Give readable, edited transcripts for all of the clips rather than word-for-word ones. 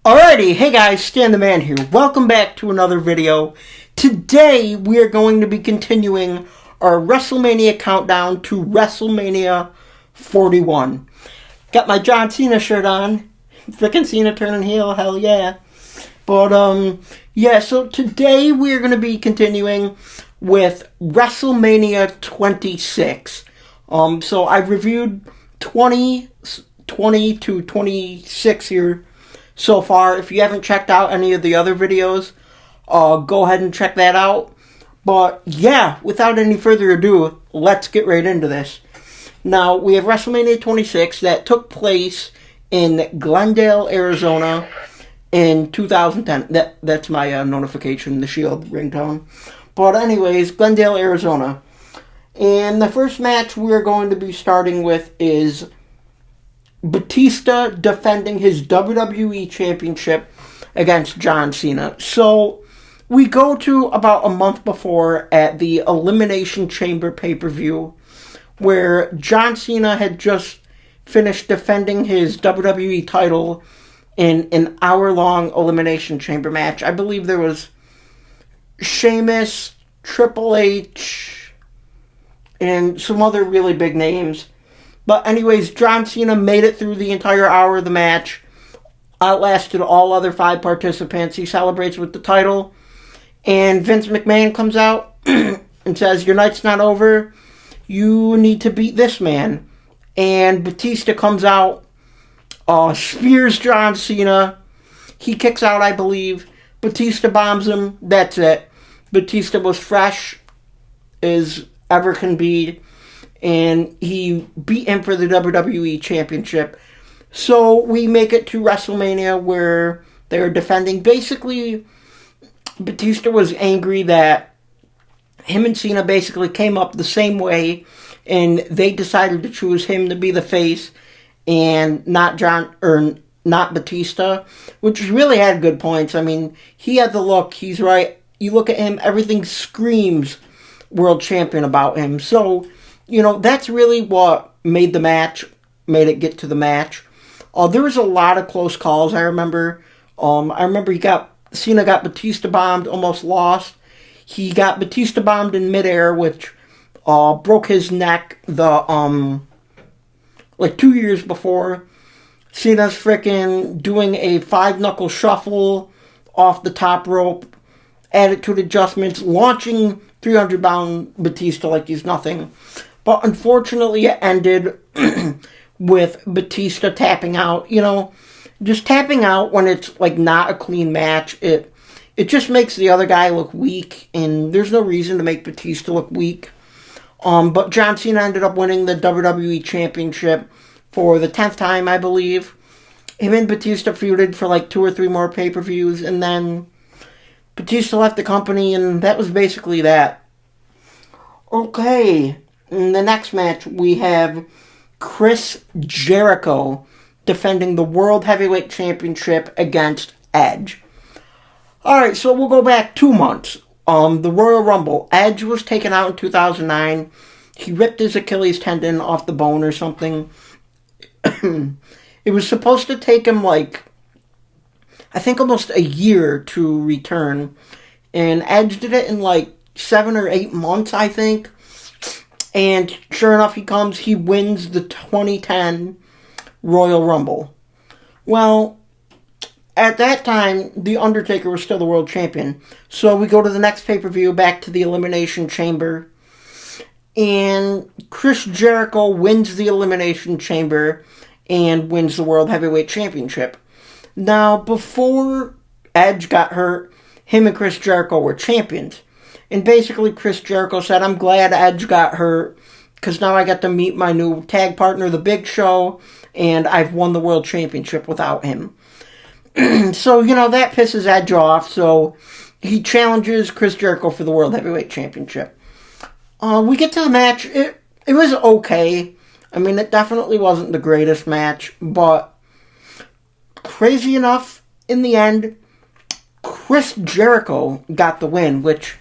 Alrighty, hey guys, Stan the Man here. Welcome back to another video. Today we are going to be continuing our WrestleMania countdown to WrestleMania 41. Got my John Cena shirt on. Frickin' Cena turning heel, hell yeah. But, so today we are going to be continuing with WrestleMania 26. So I've reviewed 20 to 26 here so far. If you haven't checked out any of the other videos, go ahead and check that out. But yeah, without any further ado, let's get right into this. Now, we have WrestleMania 26 that took place in Glendale, Arizona in 2010. That's my notification, the Shield ringtone. But anyways, Glendale, Arizona. And the first match we're going to be starting with is Batista defending his WWE Championship against John Cena. So, we go to about a month before at the Elimination Chamber pay-per-view, where John Cena had just finished defending his WWE title in an hour-long Elimination Chamber match. I believe there was Sheamus, Triple H, and some other really big names. But anyways, John Cena made it through the entire hour of the match, outlasted all other 5 participants. He celebrates with the title, and Vince McMahon comes out and says, "Your night's not over. You need to beat this man." And Batista comes out, spears John Cena. He kicks out, I believe. Batista bombs him. That's it. Batista was fresh as ever can be, and he beat him for the WWE Championship. So we make it to WrestleMania, where they're defending. Basically, Batista was angry that him and Cena basically came up the same way, and they decided to choose him to be the face and not Batista, which really had good points. I mean, he had the look. He's right. You look at him, everything screams world champion about him. So, that's really what made it get to the match. There was a lot of close calls, I remember. Cena got Batista bombed, almost lost. He got Batista bombed in midair, which broke his neck 2 years before. Cena's frickin' doing a 5-knuckle shuffle off the top rope, attitude adjustments, launching 300-pound Batista like he's nothing. But unfortunately, it ended with Batista tapping out. Just tapping out when it's not a clean match, it just makes the other guy look weak, and there's no reason to make Batista look weak. But John Cena ended up winning the WWE Championship for the 10th time, I believe. Him and Batista feuded for 2 or 3 more pay-per-views, and then Batista left the company, and that was basically that. Okay, in the next match, we have Chris Jericho defending the World Heavyweight Championship against Edge. Alright, so we'll go back 2 months. The Royal Rumble. Edge was taken out in 2009. He ripped his Achilles tendon off the bone or something. It was supposed to take him I think almost a year to return. And Edge did it in 7 or 8 months, I think. And sure enough, he wins the 2010 Royal Rumble. Well, at that time, The Undertaker was still the world champion. So we go to the next pay-per-view, back to the Elimination Chamber. And Chris Jericho wins the Elimination Chamber and wins the World Heavyweight Championship. Now, before Edge got hurt, him and Chris Jericho were champions. And basically, Chris Jericho said, "I'm glad Edge got hurt, because now I get to meet my new tag partner, The Big Show, and I've won the World Championship without him." So, that pisses Edge off, so he challenges Chris Jericho for the World Heavyweight Championship. We get to the match. It was okay. I mean, it definitely wasn't the greatest match, but crazy enough, in the end, Chris Jericho got the win, which,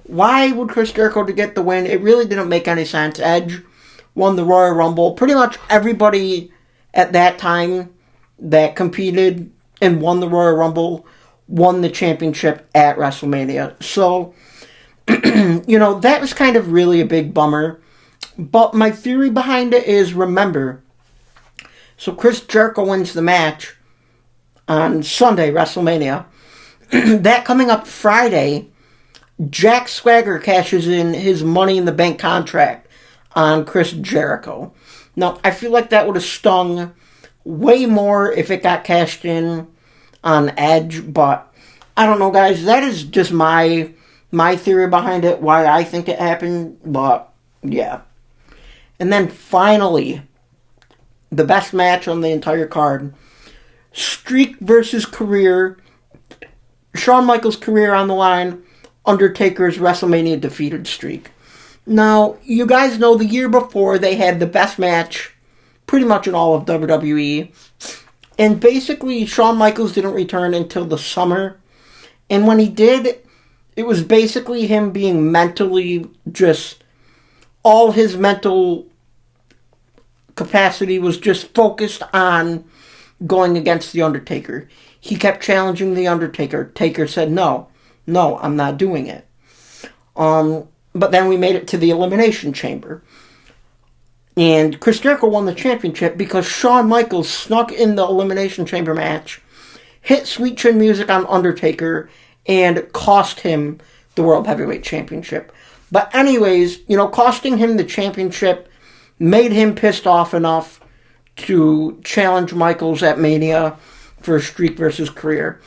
why would Chris Jericho get the win? It really didn't make any sense. Edge won the Royal Rumble. Pretty much everybody at that time that competed and won the Royal Rumble, won the championship at WrestleMania. So, that was kind of really a big bummer. But my theory behind it is, remember, so Chris Jericho wins the match on Sunday, WrestleMania. That coming up Friday, Jack Swagger cashes in his Money in the Bank contract on Chris Jericho. Now, I feel like that would have stung way more if it got cashed in on Edge, but I don't know, guys. That is just my theory behind it, why I think it happened, but yeah. And then finally, the best match on the entire card, Streak versus Career. Shawn Michaels' career on the line, Undertaker's WrestleMania defeated streak. Now, you guys know the year before they had the best match pretty much in all of WWE. And basically, Shawn Michaels didn't return until the summer. And when he did, it was basically him being mentally just, all his mental capacity was just focused on going against The Undertaker. He kept challenging The Undertaker. Taker said, no, I'm not doing it. But then we made it to the Elimination Chamber. And Chris Jericho won the championship because Shawn Michaels snuck in the Elimination Chamber match, hit Sweet Chin Music on Undertaker, and cost him the World Heavyweight Championship. But anyways, costing him the championship made him pissed off enough to challenge Michaels at Mania for Streak versus Career.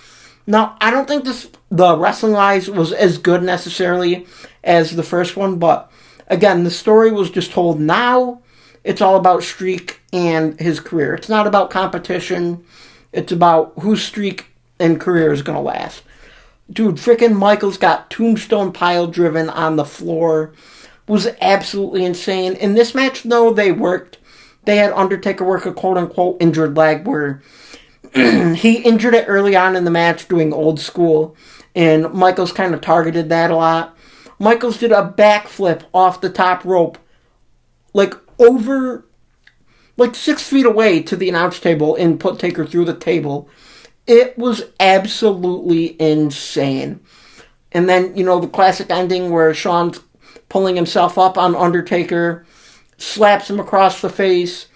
Now, I don't think the wrestling-wise was as good necessarily as the first one, but again, the story was just told. Now, it's all about Streak and his career. It's not about competition. It's about whose streak and career is going to last. Dude, frickin' Michaels got tombstone pile driven on the floor. Was absolutely insane. In this match, though, they worked. They had Undertaker work a quote-unquote injured leg where he injured it early on in the match doing old school, and Michaels kind of targeted that a lot. Michaels did a backflip off the top rope, over 6 feet away to the announce table and put Taker through the table. It was absolutely insane. And then, the classic ending where Shawn's pulling himself up on Undertaker, slaps him across the face.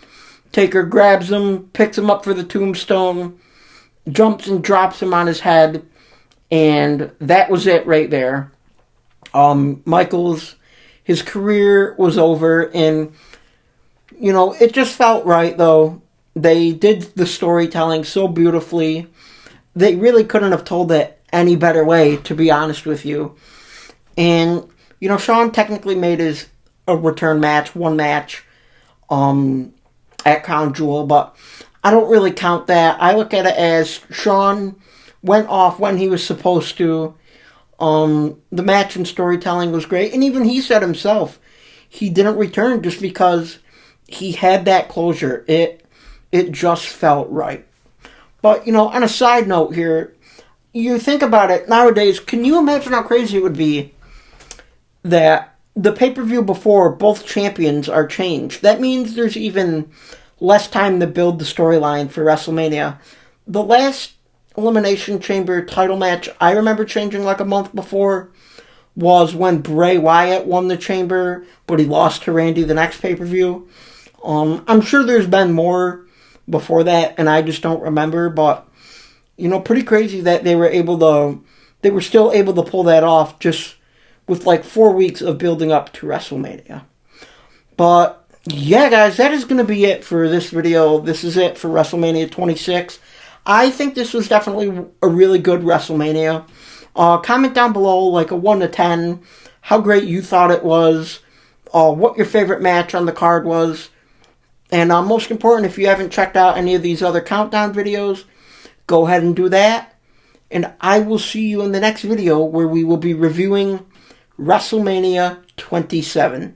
Taker grabs him, picks him up for the tombstone, jumps and drops him on his head, and that was it right there. Michaels, his career was over, and, it just felt right, though. They did the storytelling so beautifully. They really couldn't have told it any better way, to be honest with you. And, Shawn technically made a return match, one match, at Crown Jewel, but I don't really count that. I look at it as Shawn went off when he was supposed to. The match and storytelling was great, and even he said himself he didn't return just because he had that closure. It just felt right. But, on a side note here, you think about it nowadays, can you imagine how crazy it would be that the pay-per-view before both champions are changed? That means there's even less time to build the storyline for WrestleMania. The last Elimination Chamber title match I remember changing a month before was when Bray Wyatt won the Chamber, but he lost to Randy the next pay-per-view. I'm sure there's been more before that, and I just don't remember, but, pretty crazy that they were still able to pull that off just with 4 weeks of building up to WrestleMania. But yeah, guys, that is going to be it for this video. This is it for WrestleMania 26. I think this was definitely a really good WrestleMania. Comment down below, a 1 to 10, how great you thought it was, what your favorite match on the card was, and most important, if you haven't checked out any of these other countdown videos, go ahead and do that. And I will see you in the next video where we will be reviewing WrestleMania 27.